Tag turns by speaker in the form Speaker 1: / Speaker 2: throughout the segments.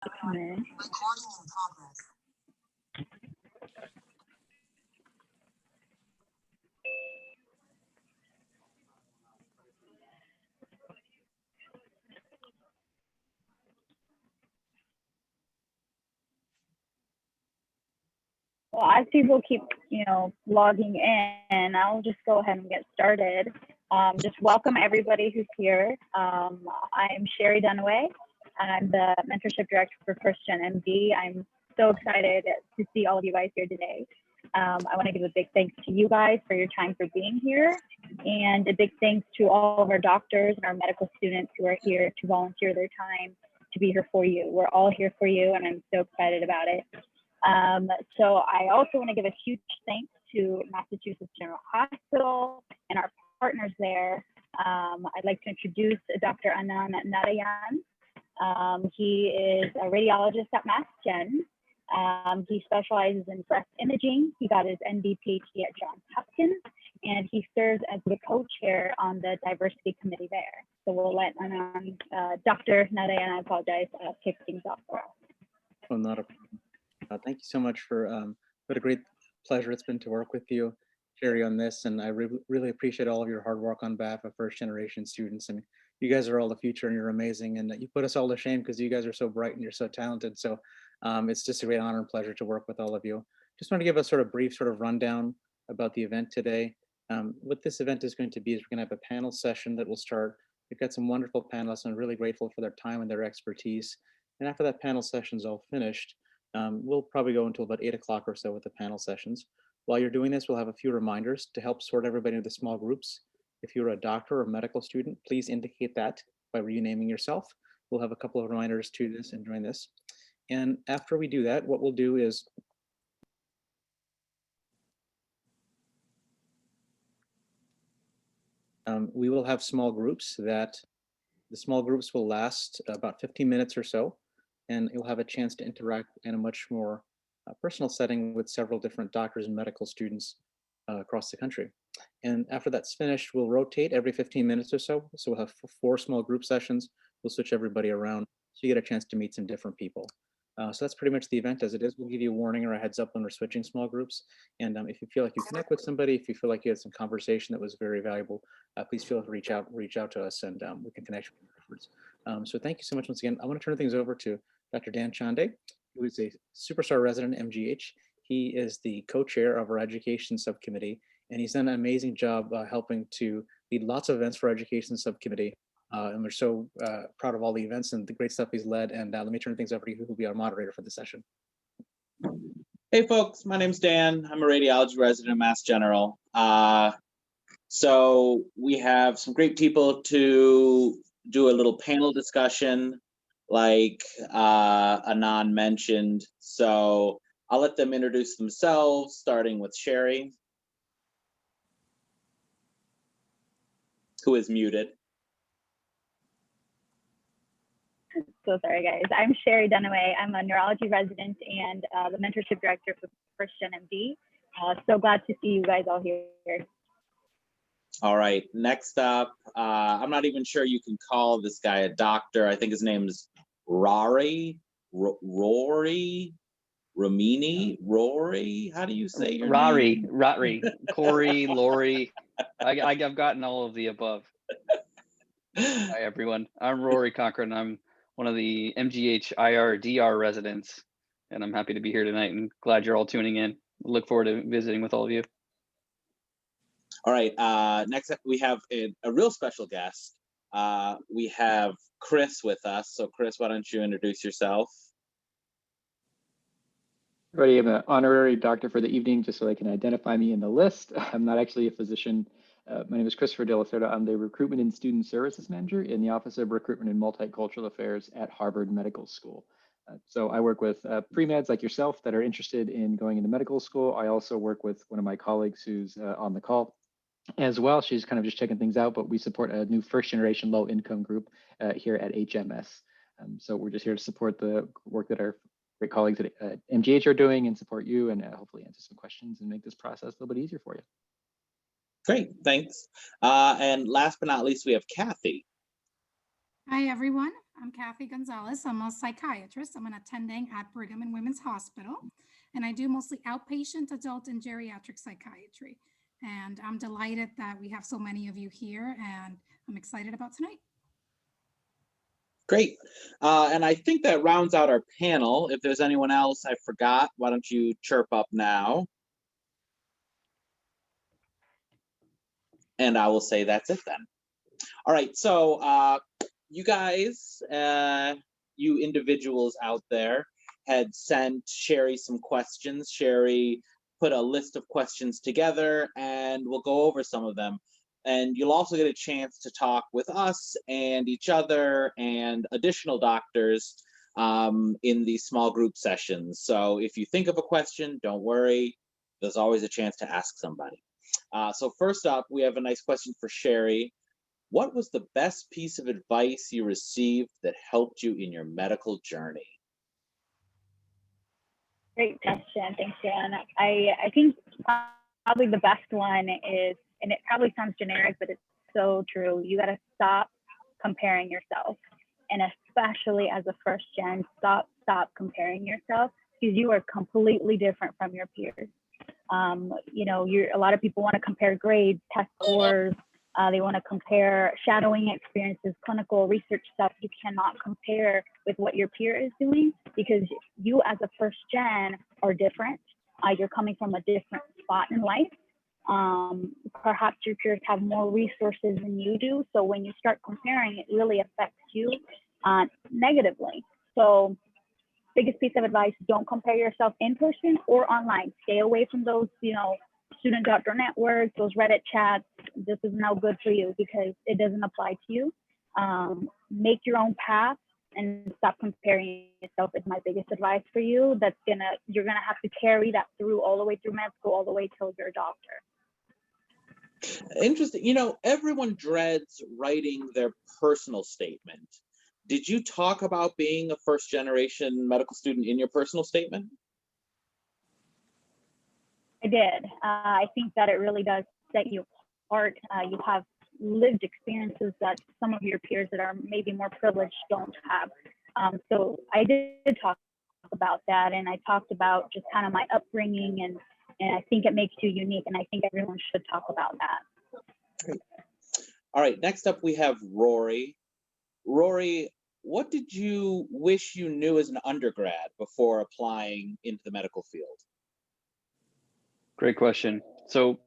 Speaker 1: to come in. Well, as people keep, logging in, I'll just go ahead and get started. Just welcome everybody who's here. I'm Sherry Dunaway, and I'm the mentorship director for First Gen MD. I'm so excited to see all of you guys here today. I want to give a big thanks to you guys for your time for being here, and a big thanks to all of our doctors and our medical students who are here to volunteer their time to be here for you. We're all here for you, and I'm so excited about it. So I also want to give a huge thanks to Massachusetts General Hospital and our partners there. I'd like to introduce Dr. Anand Narayan. He is a radiologist at Mass Gen. He specializes in breast imaging. He got his MD PhD at Johns Hopkins, and he serves as the co-chair on the diversity committee there. So we'll let Anand, Dr. Narayan, I apologize, kick things off for us.
Speaker 2: Oh, not a problem. Thank you so much for what a great pleasure it's been to work with you, Sherry, on this. And I really appreciate all of your hard work on behalf of first generation students. And you guys are all the future and you're amazing. And you put us all to shame because you guys are so bright and you're so talented. So it's just a great honor and pleasure to work with all of you. Just want to give a sort of brief rundown about the event today. What this event is going to be is we're going to have a panel session that will start. We've got some wonderful panelists and I'm really grateful for their time and their expertise. And after that panel session is all finished, we'll probably go until about 8 o'clock or so with the panel sessions. While you're doing this, we'll have a few reminders to help sort everybody into small groups. If you're a doctor or medical student, please indicate that by renaming yourself. We'll have a couple of reminders to this and join this. And after we do that, what we'll do is we will have small groups that the small groups will last about 15 minutes or so. And you'll have a chance to interact in a much more personal setting with several different doctors and medical students across the country. And after that's finished, we'll rotate every 15 minutes or so. So we'll have 4 small group sessions. We'll switch everybody around so you get a chance to meet some different people. So that's pretty much the event as it is. We'll give you a warning or a heads up when we're switching small groups. And if you feel like you connect with somebody, if you feel like you had some conversation that was very valuable, please feel free to reach out to us and we can connect with you afterwards. So thank you so much once again. I want to turn things over to Dr. Dan Chande, who is a superstar resident at MGH. He is the co-chair of our education subcommittee, and he's done an amazing job helping to lead lots of events for our education subcommittee. And we're so proud of all the events and the great stuff he's led. And let me turn things over to you, who will be our moderator for the session.
Speaker 3: Hey folks, my name's Dan. I'm a radiology resident at Mass General. So we have some great people to do a little panel discussion like Anand mentioned. So I'll let them introduce themselves, starting with Sherry, who is muted.
Speaker 1: So sorry, guys. I'm Sherry Dunaway. I'm a neurology resident and the mentorship director for First Gen MD. So glad to see you guys all here.
Speaker 3: All right, next up, I'm not even sure you can call this guy a doctor. I think his name is Rory, Romini, Rory. How do you say your name?
Speaker 4: Rory, Corey, Lori. I've gotten all of the above. Hi, everyone. I'm Rory Cochran. I'm one of the MGH IR/DR residents, and I'm happy to be here tonight and glad you're all tuning in. Look forward to visiting with all of you.
Speaker 3: All right, next up we have a real special guest. We have Chris with us. So Chris, why don't you introduce yourself?
Speaker 5: Everybody, I'm an honorary doctor for the evening, just so they can identify me in the list. I'm not actually a physician. My name is Christopher De La Cerda. I'm the Recruitment and Student Services Manager in the Office of Recruitment and Multicultural Affairs at Harvard Medical School. So I work with pre-meds like yourself that are interested in going into medical school. I also work with one of my colleagues who's on the call as well. She's kind of just checking things out, but we support a new first generation low income group here at HMS. So we're just here to support the work that our great colleagues at MGH are doing and support you and hopefully answer some questions and make this process a little bit easier for you.
Speaker 3: Great, thanks. And last but not least, we have Kathy.
Speaker 6: Hi, everyone. I'm Kathy Gonzalez. I'm a psychiatrist. I'm an attending at Brigham and Women's Hospital, and I do mostly outpatient, adult, and geriatric psychiatry. And I'm delighted that we have so many of you here, and I'm excited about tonight.
Speaker 3: Great. And I think that rounds out our panel. If there's anyone else I forgot, why don't you chirp up now? And I will say that's it then. All right, so you guys, you individuals out there had sent Sherry some questions. Sherry put a list of questions together and we'll go over some of them. And you'll also get a chance to talk with us and each other and additional doctors in these small group sessions. So if you think of a question, don't worry, there's always a chance to ask somebody. So first up, we have a nice question for Sherry. What was the best piece of advice you received that helped you in your medical journey?
Speaker 1: Great question. Thanks, Jan. I think probably the best one is, and it probably sounds generic, but it's so true. You got to stop comparing yourself. And especially as a first gen, stop comparing yourself, because you are completely different from your peers. You know, a lot of people want to compare grades, test scores. They want to compare shadowing experiences, clinical research stuff. You cannot compare with what your peer is doing, because you as a first gen are different. You're coming from a different spot in life. Perhaps your peers have more resources than you do. So when you start comparing, it really affects you negatively. So biggest piece of advice, don't compare yourself in person or online. Stay away from those, you know, student doctor networks, those Reddit chats. This is no good for you because it doesn't apply to you. Make your own path and stop comparing yourself is my biggest advice for you. You're gonna have to carry that through all the way through med school, all the way till you're a doctor.
Speaker 3: Interesting. You know, everyone dreads writing their personal statement. Did you talk about being a first generation medical student in your personal statement?
Speaker 1: I did. I think that it really does set you apart. You have lived experiences that some of your peers that are maybe more privileged don't have. So I did talk about that, and I talked about just kind of my upbringing, and I think it makes you unique, and I think everyone should talk about that.
Speaker 3: Great. All right, next up we have Rory. Rory, what did you wish you knew as an undergrad before applying into the medical field?
Speaker 4: Great question. So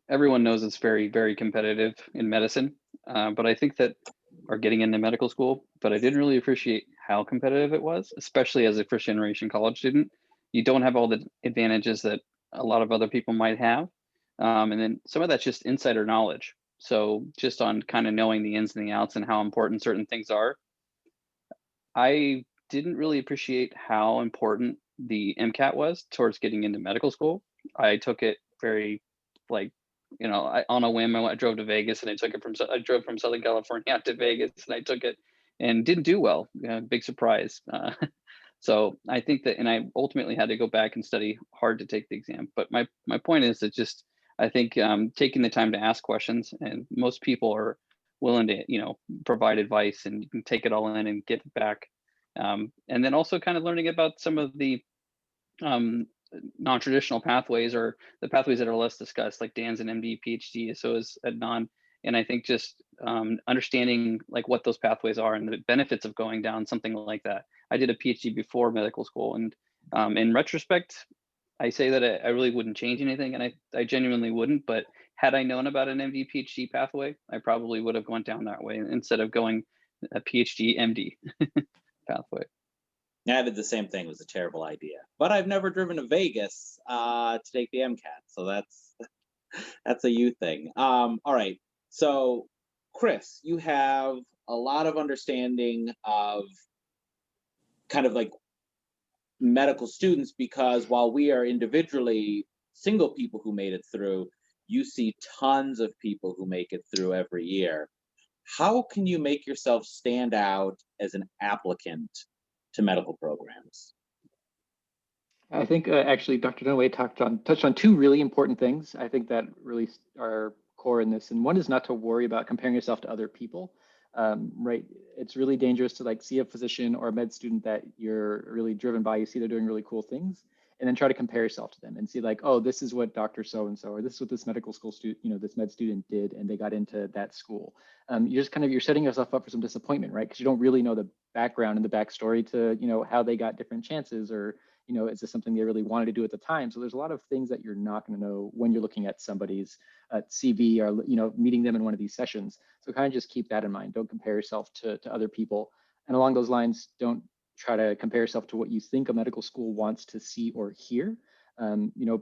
Speaker 4: everyone knows it's very, very competitive in medicine, but I think that are getting into medical school, but I didn't really appreciate how competitive it was, especially as a first generation college student. You don't have all the advantages that a lot of other people might have. And then some of that's just insider knowledge. So just on kind of knowing the ins and the outs and how important certain things are. I didn't really appreciate how important the MCAT was towards getting into medical school. I took it very, like, you know, on a whim. I drove to Vegas and I took it I drove from Southern California out to Vegas and I took it and didn't do well. Big surprise. So I think that, and I ultimately had to go back and study hard to take the exam. But my point is that just, I think taking the time to ask questions, and most people are willing to, you know, provide advice and you can take it all in and get it back. And then also kind of learning about some of the non-traditional pathways, or the pathways that are less discussed, like Dan's an MD, PhD, so is Adnan. And I think just understanding like what those pathways are and the benefits of going down something like that. I did a PhD before medical school, and in retrospect, I say that I really wouldn't change anything, and I genuinely wouldn't. But had I known about an MD PhD pathway, I probably would have gone down that way instead of going a PhD MD pathway.
Speaker 3: Yeah, I did the same thing. It was a terrible idea. But I've never driven to Vegas to take the MCAT, so that's a you thing. All right. So, Chris, you have a lot of understanding of kind of like medical students, because while we are individually single people who made it through, you see tons of people who make it through every year. How can you make yourself stand out as an applicant to medical programs?
Speaker 5: I think actually Dr. Dunaway touched on two really important things. I think that really are core in this. And one is not to worry about comparing yourself to other people. right? It's really dangerous to like see a physician or a med student that you're really driven by. You see they're doing really cool things, and then try to compare yourself to them and see like, oh, this is what Dr. So-and-so, or this is what this medical school student, this med student did, and they got into that school. You're just you're setting yourself up for some disappointment, right? Because you don't really know the background and the backstory to, how they got different chances, or, is this something they really wanted to do at the time? So there's a lot of things that you're not going to know when you're looking at somebody's CV, or, meeting them in one of these sessions. So kind of just keep that in mind. Don't compare yourself to other people. And along those lines, don't try to compare yourself to what you think a medical school wants to see or hear.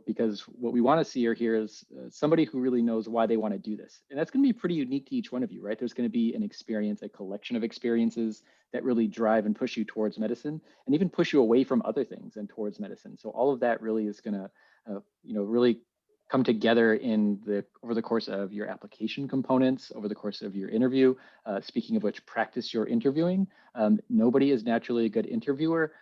Speaker 5: Because what we want to see or hear is somebody who really knows why they want to do this. And that's going to be pretty unique to each one of you, right? There's going to be an experience, a collection of experiences that really drive and push you towards medicine, and even push you away from other things and towards medicine. So all of that really is going to, really come together over the course of your application components, over the course of your interview. Speaking of which, practice your interviewing. Nobody is naturally a good interviewer.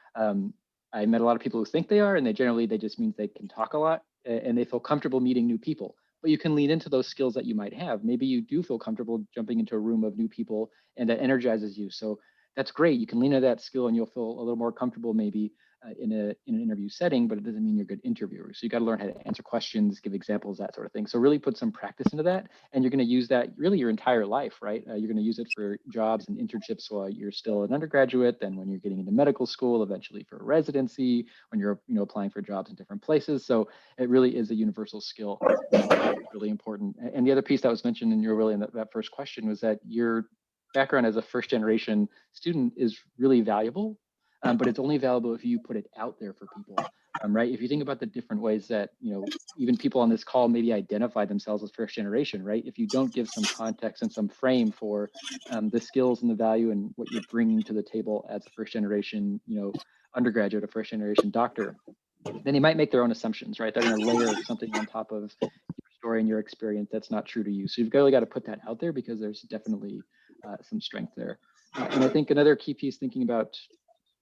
Speaker 5: I met a lot of people who think they are, and they just means they can talk a lot and they feel comfortable meeting new people. But you can lean into those skills that you might have. Maybe you do feel comfortable jumping into a room of new people, and that energizes you. So that's great. You can lean into that skill and you'll feel a little more comfortable maybe in an interview setting, but it doesn't mean you're a good interviewer. So you got to learn how to answer questions, give examples, that sort of thing. So really put some practice into that, and you're going to use that really your entire life, right? You're going to use it for jobs and internships while you're still an undergraduate, then when you're getting into medical school, eventually for residency, when you're applying for jobs in different places. So it really is a universal skill, really important. And the other piece that was mentioned in that first question was that your background as a first generation student is really valuable. But it's only valuable if you put it out there for people, right? If you think about the different ways that, even people on this call maybe identify themselves as first generation, right? If you don't give some context and some frame for the skills and the value and what you're bringing to the table as a first generation, undergraduate or first generation doctor, then they might make their own assumptions, right? They're going to layer something on top of your story and your experience that's not true to you. So you've really got to put that out there, because there's definitely some strength there. And I think another key piece thinking about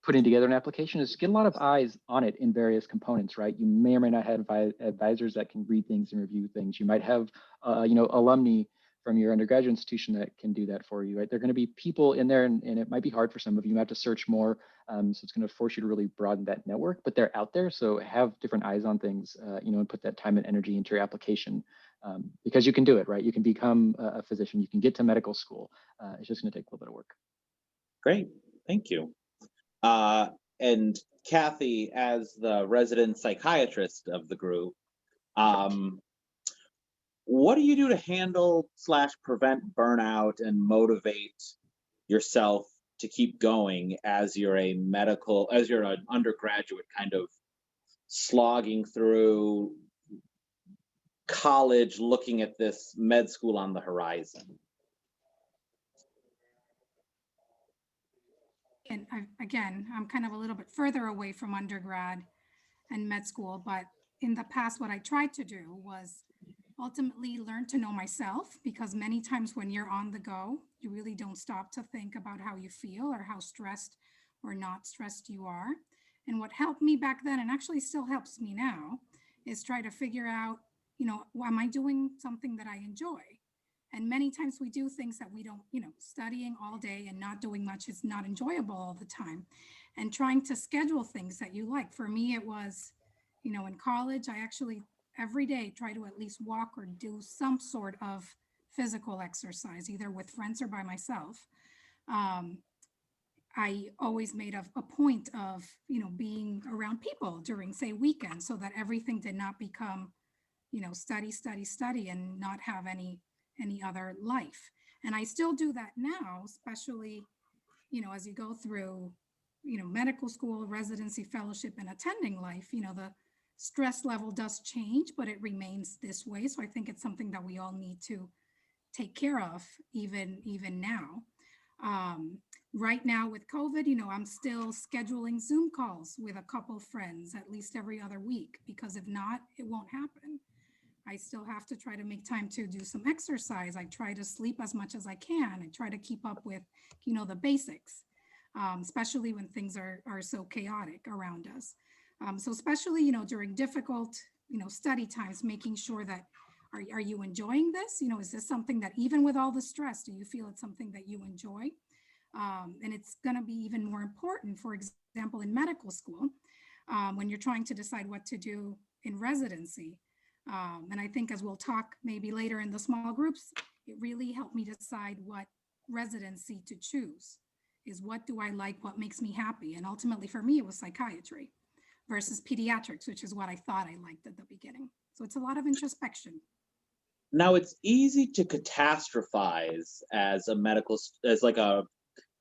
Speaker 5: putting together an application is get a lot of eyes on it in various components, right? You may or may not have advisors that can read things and review things. You might have, alumni from your undergraduate institution that can do that for you, right? There are going to be people in there, and it might be hard for some of you. You might have to search more. So it's going to force you to really broaden that network, but they're out there. So have different eyes on things, and put that time and energy into your application, because you can do it, right? You can become a physician. You can get to medical school. It's just going to take a little bit of work.
Speaker 3: Great, thank you. And Kathy, as the resident psychiatrist of the group, what do you do to handle / prevent burnout and motivate yourself to keep going as you're an undergraduate kind of slogging through college, looking at this med school on the horizon?
Speaker 6: And I'm kind of a little bit further away from undergrad and med school, but in the past, what I tried to do was ultimately learn to know myself, because many times when you're on the go, you really don't stop to think about how you feel or how stressed or not stressed you are. And what helped me back then, and actually still helps me now, is try to figure out, am I doing something that I enjoy? And many times we do things that we don't, studying all day and not doing much is not enjoyable all the time. And trying to schedule things that you like. For me, it was, in college, I actually every day try to at least walk or do some sort of physical exercise, either with friends or by myself. I always made a point of, being around people during, say, weekends, so that everything did not become, study, and not have any other life. And I still do that now, especially, as you go through, medical school, residency, fellowship, and attending life, the stress level does change, but it remains this way. So I think it's something that we all need to take care of, even now. Right now with COVID, I'm still scheduling Zoom calls with a couple of friends at least every other week, because if not, it won't happen. I still have to try to make time to do some exercise. I try to sleep as much as I can. I try to keep up with, the basics, especially when things are so chaotic around us. So especially, during difficult, study times, making sure that Are you enjoying this? You know, is this something that even with all the stress, do you feel it's something that you enjoy? And it's going to be even more important, for example, in medical school, when you're trying to decide what to do in residency. And I think as we'll talk maybe later in the small groups, it really helped me decide what residency to choose. Is what do I like, what makes me happy? And ultimately for me, it was psychiatry versus pediatrics, which is what I thought I liked at the beginning. So it's a lot of introspection.
Speaker 3: Now, it's easy to catastrophize as as like a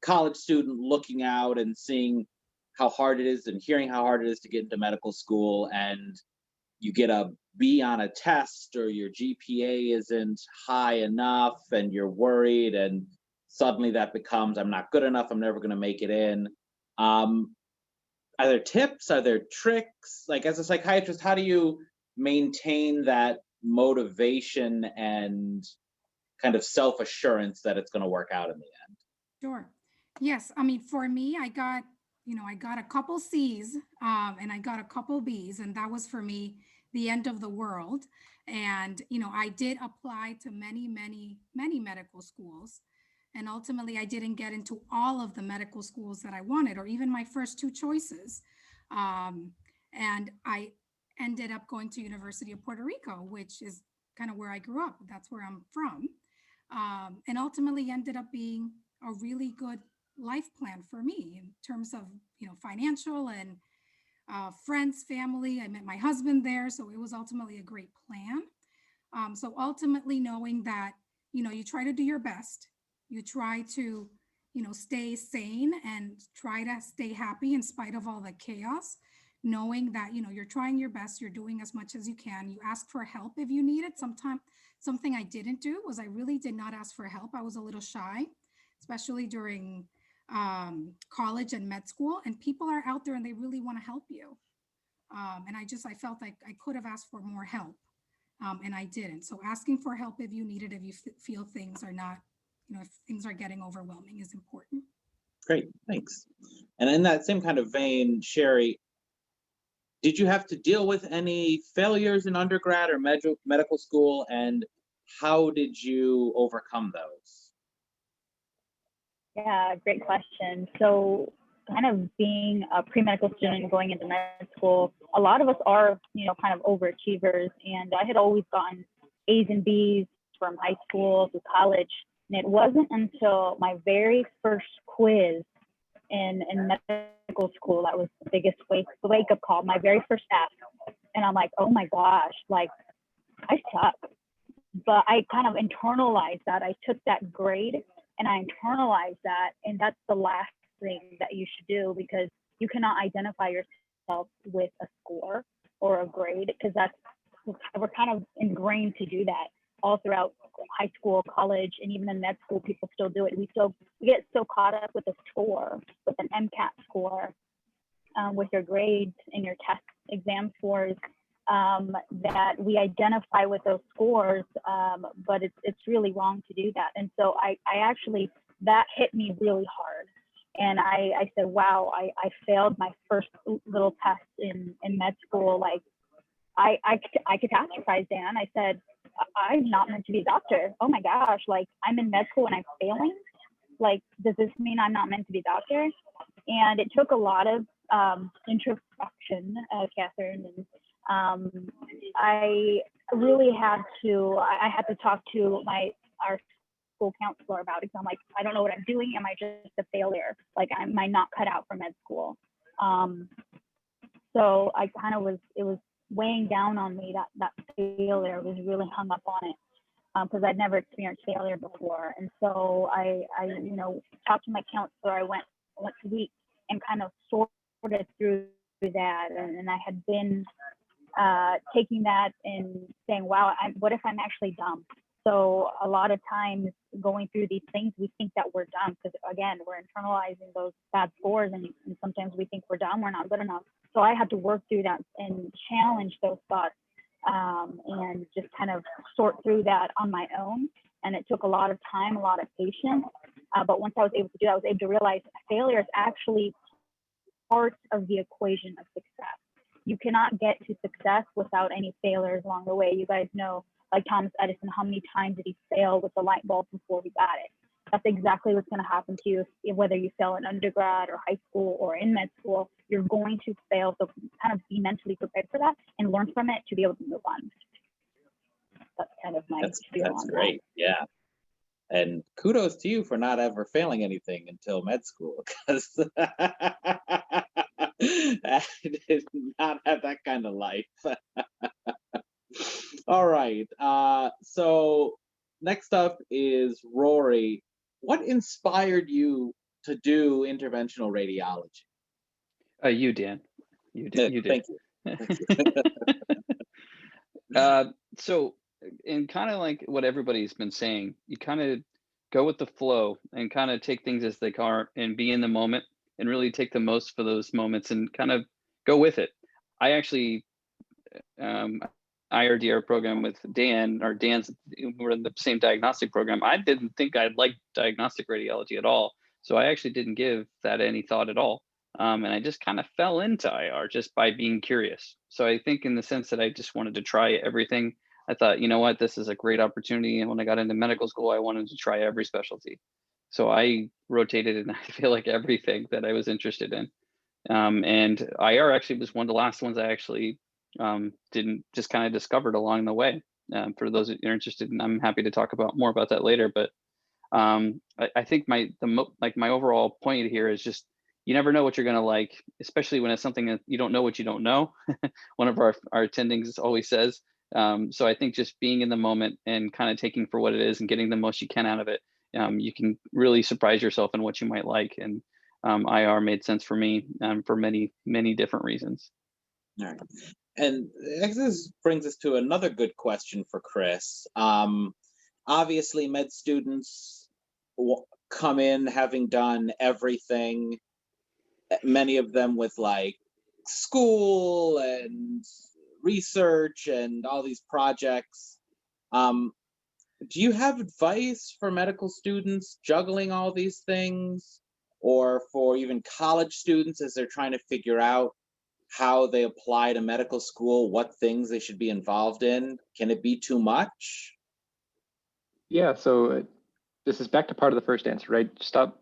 Speaker 3: college student looking out and seeing how hard it is and hearing how hard it is to get into medical school, and you get a B on a test or your GPA isn't high enough and you're worried, and suddenly that becomes, I'm not good enough, I'm never going to make it in. Are there tips? Are there tricks? Like, as a psychiatrist, how do you maintain that motivation and kind of self-assurance that it's going to work out in the end?
Speaker 6: Sure. Yes. I mean, for me, I got a couple C's and I got a couple B's, and that was for me the end of the world. And, I did apply to many, many, many medical schools. And ultimately, I didn't get into all of the medical schools that I wanted, or even my first two choices. And I ended up going to University of Puerto Rico, which is kind of where I grew up. That's where I'm from. And ultimately ended up being a really good life plan for me in terms of, financial and friends, family. I met my husband there. So it was ultimately a great plan. So ultimately knowing that, you try to do your best, you try to, stay sane and try to stay happy in spite of all the chaos, knowing that, you're trying your best, you're doing as much as you can. You ask for help if you need it. Something I didn't do was I really did not ask for help. I was a little shy, especially during college and med school, and people are out there and they really want to help you. And I felt like I could have asked for more help. And I didn't. So asking for help if you need it, if you feel things are not, if things are getting overwhelming is important.
Speaker 3: Great, thanks. And in that same kind of vein, Sherry, did you have to deal with any failures in undergrad or medical school, and how did you overcome those?
Speaker 1: Yeah, great question. So kind of being a pre-medical student and going into med school, a lot of us are, kind of overachievers. And I had always gotten A's and B's from high school to college. And it wasn't until my very first quiz in medical school that was the biggest wake-up call, my very first ask. And I'm like, oh my gosh, like I suck. But I kind of internalized that. I took that grade and I internalized that. And that's the last thing that you should do, because you cannot identify yourself with a score or a grade, because we're kind of ingrained to do that all throughout high school, college, and even in med school. People still do it. We get so caught up with a score, with an MCAT score, with your grades and your test exam scores, that we identify with those scores, but it's really wrong to do that. And so I actually, that hit me really hard. And I said, wow, I failed my first little test in med school. Like I catastrophized, Dan. I said, I'm not meant to be a doctor. Oh my gosh, like I'm in med school and I'm failing. Like, does this mean I'm not meant to be a doctor? And it took a lot of introspection, Catherine, and I really had to talk to our school counselor about it. So I'm like, I don't know what I'm doing. Am I just a failure? Like, am I not cut out for med school? So I kind of it was weighing down on me, that failure was really hung up on it, because I'd never experienced failure before. And so I talked to my counselor. I went to week and kind of sorted through that. And I had been taking that and saying, wow, what if I'm actually dumb? So a lot of times going through these things, we think that we're dumb, because again, we're internalizing those bad scores, and sometimes we think we're dumb, we're not good enough. So I had to work through that and challenge those thoughts, and just kind of sort through that on my own. And it took a lot of time, a lot of patience. But once I was able to do that, I was able to realize failure is actually part of the equation of success. You cannot get to success without any failures along the way. You guys know like Thomas Edison, how many times did he fail with the light bulb before we got it? That's exactly what's going to happen to you whether you fail in undergrad or high school or in med school. You're going to fail, so kind of be mentally prepared for that and learn from it to be able to move on. That's kind of my spiel
Speaker 3: That's
Speaker 1: on
Speaker 3: great. Yeah. And kudos to you for not ever failing anything until med school, because I did not have that kind of life. All right. So next up is Rory. What inspired you to do interventional radiology?
Speaker 4: You, Dan. You did. You did.
Speaker 3: Thank you.
Speaker 4: So, and kind of like what everybody's been saying, you kind of go with the flow and kind of take things as they are and be in the moment and really take the most for those moments and kind of go with it. I actually, IRDR program with Dan, or Dan's, we're in the same diagnostic program. I didn't think I'd like diagnostic radiology at all. So I actually didn't give that any thought at all. And I just kind of fell into IR just by being curious. So I think in the sense that I just wanted to try everything, I thought, you know what, this is a great opportunity. And when I got into medical school, I wanted to try every specialty. So I rotated in, I feel like, everything that I was interested in. And IR actually was one of the last ones I actually didn't just kind of discovered along the way. For those that are interested, and I'm happy to talk about more about that later. But I think my overall point here is just, you never know what you're going to like, especially when it's something that you don't know what you don't know. One of our attendings always says. So I think just being in the moment and kind of taking for what it is and getting the most you can out of it, you can really surprise yourself in what you might like. And IR made sense for me for many, many different reasons.
Speaker 3: All right. And this brings us to another good question for Chris. Obviously, med students come in having done everything, many of them with like school and research and all these projects. Do you have advice for medical students juggling all these things, or for even college students as they're trying to figure out how they apply to medical school, what things they should be involved in? Can it be too much?
Speaker 5: Yeah, so this is back to part of the first answer, right?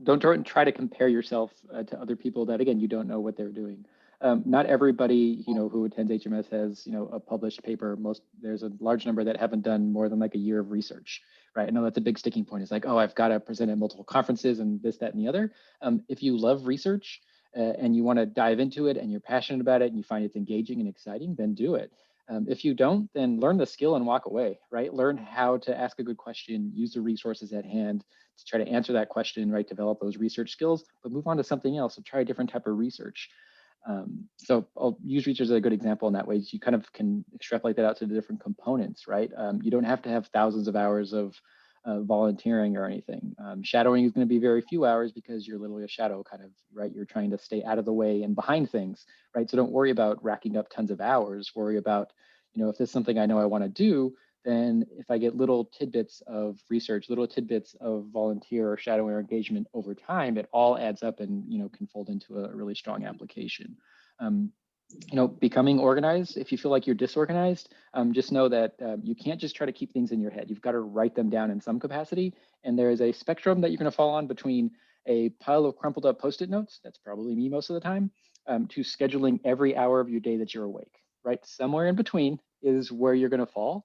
Speaker 5: Don't try to compare yourself to other people that, again, you don't know what they're doing. Not everybody, who attends HMS has, a published paper. There's a large number that haven't done more than like a year of research, right? I know that's a big sticking point. It's like, oh, I've got to present at multiple conferences and this, that, and the other. If you love research and you want to dive into it and you're passionate about it and you find it's engaging and exciting, then do it. If you don't, then learn the skill and walk away, right? Learn how to ask a good question, use the resources at hand to try to answer that question, right? Develop those research skills, but move on to something else. So try a different type of research. So I'll use research as a good example in that way. You kind of can extrapolate that out to the different components, right? You don't have to have thousands of hours of volunteering or anything. Shadowing is going to be very few hours because you're literally a shadow kind of, right? You're trying to stay out of the way and behind things, right? So don't worry about racking up tons of hours. Worry about, if this is something I know I want to do, then if I get little tidbits of research, little tidbits of volunteer or shadowing or engagement over time, it all adds up and, can fold into a really strong application. Becoming organized, if you feel like you're disorganized, just know that you can't just try to keep things in your head. You've got to write them down in some capacity. And there is a spectrum that you're going to fall on between a pile of crumpled up Post-it notes, that's probably me most of the time, to scheduling every hour of your day that you're awake, right? Somewhere in between is where you're going to fall.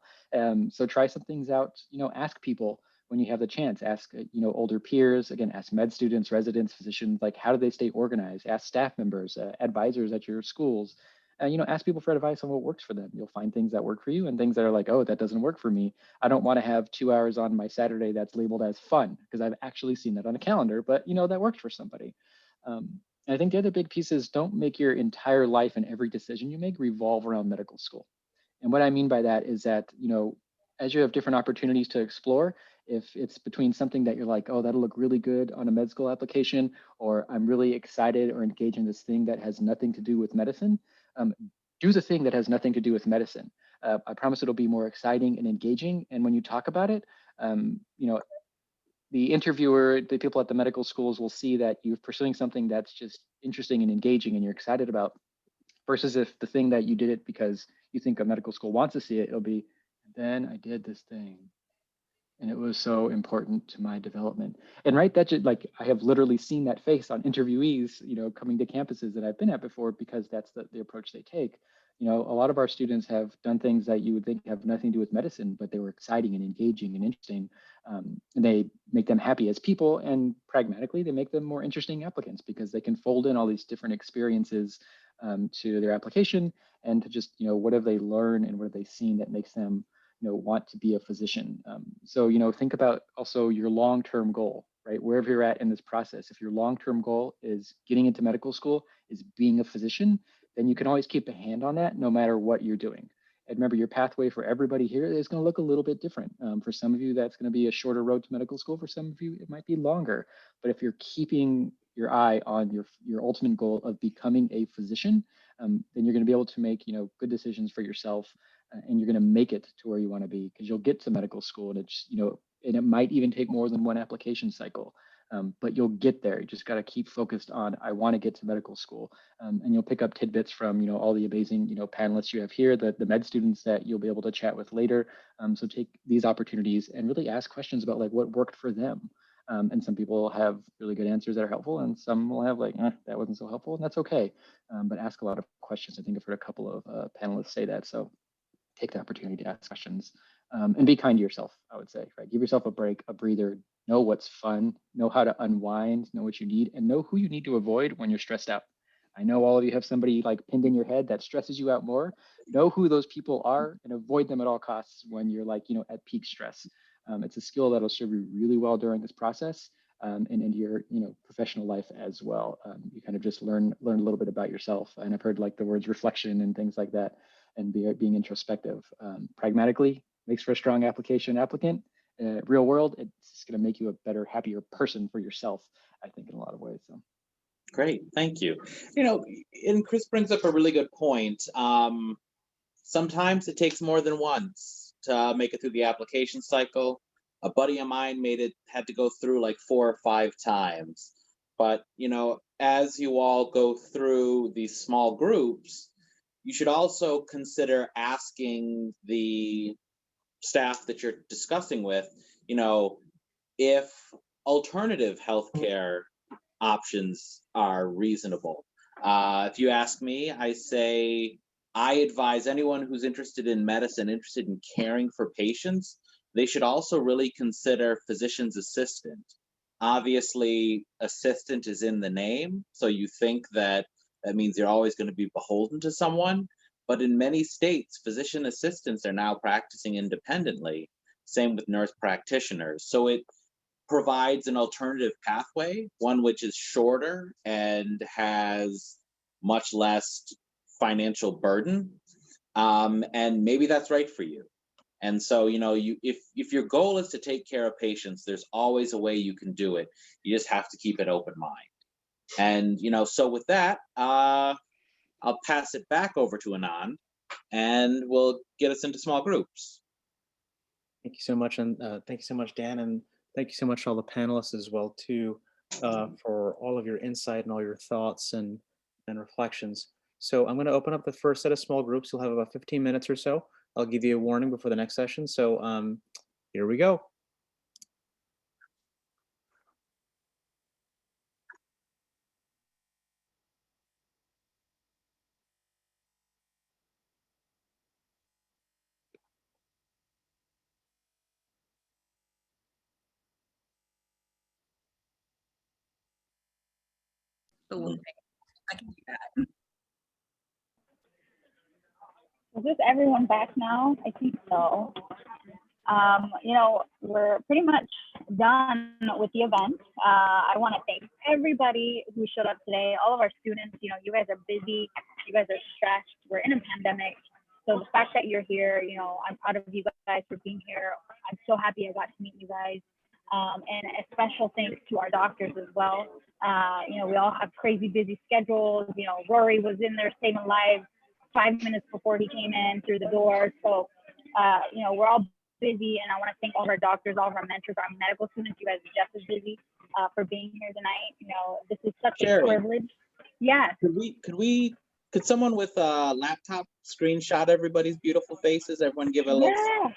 Speaker 5: So try some things out, ask people when you have the chance, ask, older peers, again, ask med students, residents, physicians, like how do they stay organized? Ask staff members, advisors at your schools, ask people for advice on what works for them. You'll find things that work for you and things that are like, oh, that doesn't work for me. I don't want to have 2 hours on my Saturday that's labeled as fun, because I've actually seen that on a calendar, but that worked for somebody. And I think the other big piece is don't make your entire life and every decision you make revolve around medical school. And what I mean by that is that, as you have different opportunities to explore, if it's between something that you're like, oh, that'll look really good on a med school application, or I'm really excited or engaged in this thing that has nothing to do with medicine, do the thing that has nothing to do with medicine. I promise it'll be more exciting and engaging. And when you talk about it, the interviewer, the people at the medical schools will see that you're pursuing something that's just interesting and engaging and you're excited about, versus if the thing that you did it because you think a medical school wants to see it, it'll be, then I did this thing. And it was so important to my development. And right, that just like, I have literally seen that face on interviewees, coming to campuses that I've been at before, because that's the approach they take. A lot of our students have done things that you would think have nothing to do with medicine, but they were exciting and engaging and interesting. And they make them happy as people, and pragmatically, they make them more interesting applicants because they can fold in all these different experiences to their application, and to just, what have they learned and what have they seen that makes them want to be a physician. So, think about also your long-term goal, right? Wherever you're at in this process, if your long-term goal is getting into medical school, is being a physician, then you can always keep a hand on that no matter what you're doing. And remember, your pathway for everybody here is going to look a little bit different. For some of you, that's going to be a shorter road to medical school. For some of you, it might be longer. But if you're keeping your eye on your ultimate goal of becoming a physician, then you're going to be able to make good decisions for yourself, and you're going to make it to where you want to be, because you'll get to medical school, and it's and it might even take more than one application cycle, but you'll get there. You just got to keep focused on, I want to get to medical school, and you'll pick up tidbits from all the amazing panelists you have here, the med students that you'll be able to chat with later. So take these opportunities and really ask questions about like what worked for them. And some people have really good answers that are helpful, and some will have like, that wasn't so helpful, and that's okay. But ask a lot of questions. I think I've heard a couple of panelists say that. So take the opportunity to ask questions, and be kind to yourself, I would say, right? Give yourself a break, a breather, know what's fun, know how to unwind, know what you need, and know who you need to avoid when you're stressed out. I know all of you have somebody like pinned in your head that stresses you out more. Know who those people are and avoid them at all costs when you're like, at peak stress. It's a skill that'll serve you really well during this process, and into your, professional life as well. You kind of just learn a little bit about yourself. And I've heard like the words reflection and things like that, and being introspective. Pragmatically makes for a strong applicant. Real world, it's going to make you a better, happier person for yourself, I think, in a lot of ways. So.
Speaker 3: Great, thank you. And Chris brings up a really good point. Sometimes it takes more than once to make it through the application cycle. A buddy of mine had to go through like 4 or 5 times. But, as you all go through these small groups, you should also consider asking the staff that you're discussing with, if alternative healthcare options are reasonable. If you ask me, I say I advise anyone who's interested in medicine, interested in caring for patients, they should also really consider physician's assistant. Obviously, assistant is in the name, so you think that means you're always going to be beholden to someone. But in many states, physician assistants are now practicing independently. Same with nurse practitioners. So it provides an alternative pathway, one which is shorter and has much less financial burden. And maybe that's right for you. And so, if your goal is to take care of patients, there's always a way you can do it. You just have to keep an open mind. And, so with that, I'll pass it back over to Anand, and we'll get us into small groups.
Speaker 2: Thank you so much, and thank you so much, Dan, and thank you so much to all the panelists as well too, for all of your insight and all your thoughts and reflections. So I'm going to open up the first set of small groups. You'll have about 15 minutes or so. I'll give you a warning before the next session. So here we go.
Speaker 7: I can do that.
Speaker 1: Is this everyone back now? I think so. We're pretty much done with the event. I want to thank everybody who showed up today, all of our students. You guys are busy, you guys are stressed, we're in a pandemic. So the fact that you're here, I'm proud of you guys for being here. I'm so happy I got to meet you guys. And a special thanks to our doctors as well. We all have crazy busy schedules. Rory was in there saving lives 5 minutes before he came in through the door. So, we're all busy, and I want to thank all of our doctors, all of our mentors, our medical students. You guys are just as busy for being here tonight. This is such
Speaker 3: Sherry,
Speaker 1: a privilege. Yes.
Speaker 3: Could we Could someone with a laptop screenshot everybody's beautiful faces? Everyone give a little,
Speaker 1: Yeah.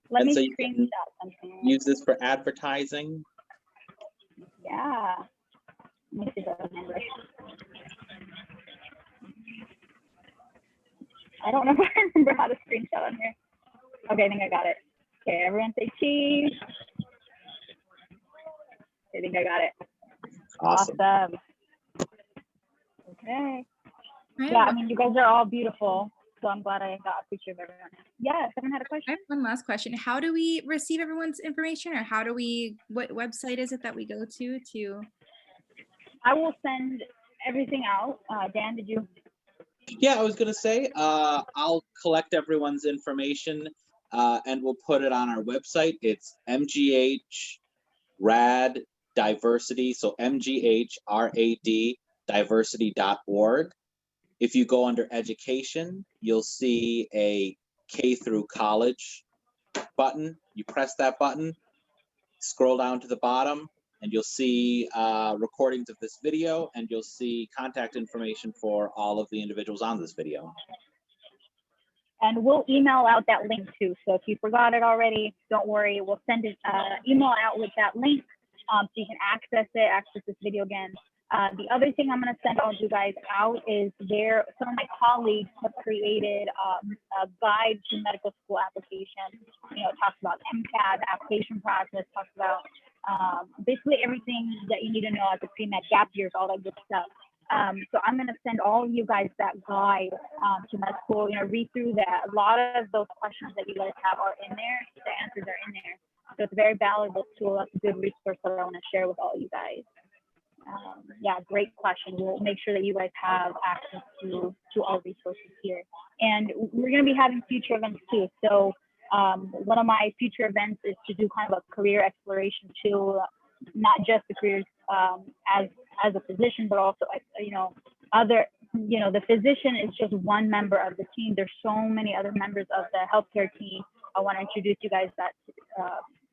Speaker 1: Let
Speaker 3: and
Speaker 1: me
Speaker 3: so you can
Speaker 1: screenshot something.
Speaker 3: use this for advertising.
Speaker 1: Yeah. Let me see if I remember. I don't know if I remember how to screenshot on here. Okay, I think I got it. Okay, everyone say cheese. I think I got it.
Speaker 3: Awesome.
Speaker 1: Awesome. Okay.
Speaker 7: Right,
Speaker 1: Yeah, I
Speaker 7: well,
Speaker 1: mean, you guys are all beautiful. So I'm glad I got a picture of everyone. Yeah, someone had a
Speaker 7: I
Speaker 1: question?
Speaker 7: have one last question. How do we receive everyone's information, or how do we, what website is it that we go to?
Speaker 1: I will send everything out. Dan, did you?
Speaker 3: Yeah, I was gonna say, I'll collect everyone's information and we'll put it on our website. It's MGH Rad Diversity, so MGHRAD diversity.org. If you go under education, you'll see a K through college button. You press that button, scroll down to the bottom, and you'll see recordings of this video, and you'll see contact information for all of the individuals on this video.
Speaker 1: And we'll email out that link too. So if you forgot it already, don't worry. We'll send an email out with that link so you can access this video again. The other thing I'm going to send all you guys out is some of my colleagues have created a guide to medical school application. You know, it talks about MCAT, application process, talks about basically everything that you need to know as a pre-med, gap years, all that good stuff. So I'm going to send all of you guys that guide to med school. You know, read through that. A lot of those questions that you guys have are in there. The answers are in there. So it's a very valuable tool. That's a good resource that I want to share with all you guys. Yeah, great question. We'll make sure that you guys have access to all resources here. And we're going to be having future events too. So one of my future events is to do kind of a career exploration too, not just the careers as a physician, but also, you know, the physician is just one member of the team. There's so many other members of the healthcare team. I want to introduce you guys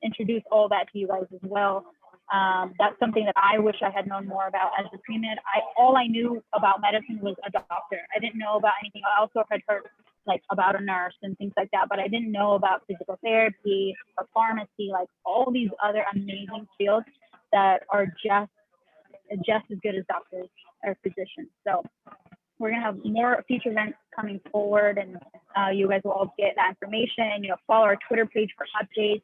Speaker 1: introduce all that to you guys as well. That's something that I wish I had known more about as a pre-med. All I knew about medicine was a doctor. I didn't know about anything. I also had heard like about a nurse and things like that, but I didn't know about physical therapy or pharmacy, like all these other amazing fields that are just as good as doctors or physicians. So we're gonna have more future events coming forward, and you guys will all get that information. You know, follow our Twitter page for updates.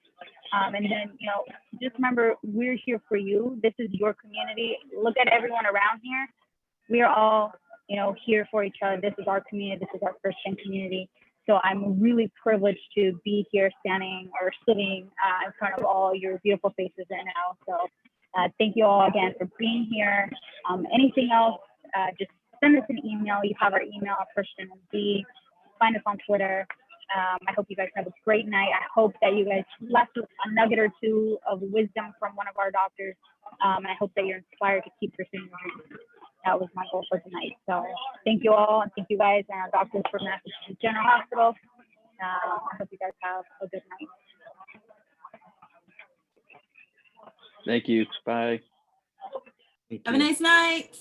Speaker 1: And then, you know, just remember, we're here for you. This is your community. Look at everyone around here. We are all, you know, here for each other. This is our community. This is our Christian community. So I'm really privileged to be here standing or sitting in front of all your beautiful faces right now. So thank you all again for being here. Anything else, just send us an email. You have our email at Christian MD. Find us on Twitter. I hope you guys have a great night. I hope that you guys left with a nugget or two of wisdom from one of our doctors. And I hope that you're inspired to keep pursuing your dreams. That was my goal for tonight. So thank you all, and thank you guys and our doctors from Massachusetts General Hospital. I hope you guys have a good night.
Speaker 4: Thank you. Bye.
Speaker 2: Thank
Speaker 7: Have a
Speaker 2: you.
Speaker 7: nice night.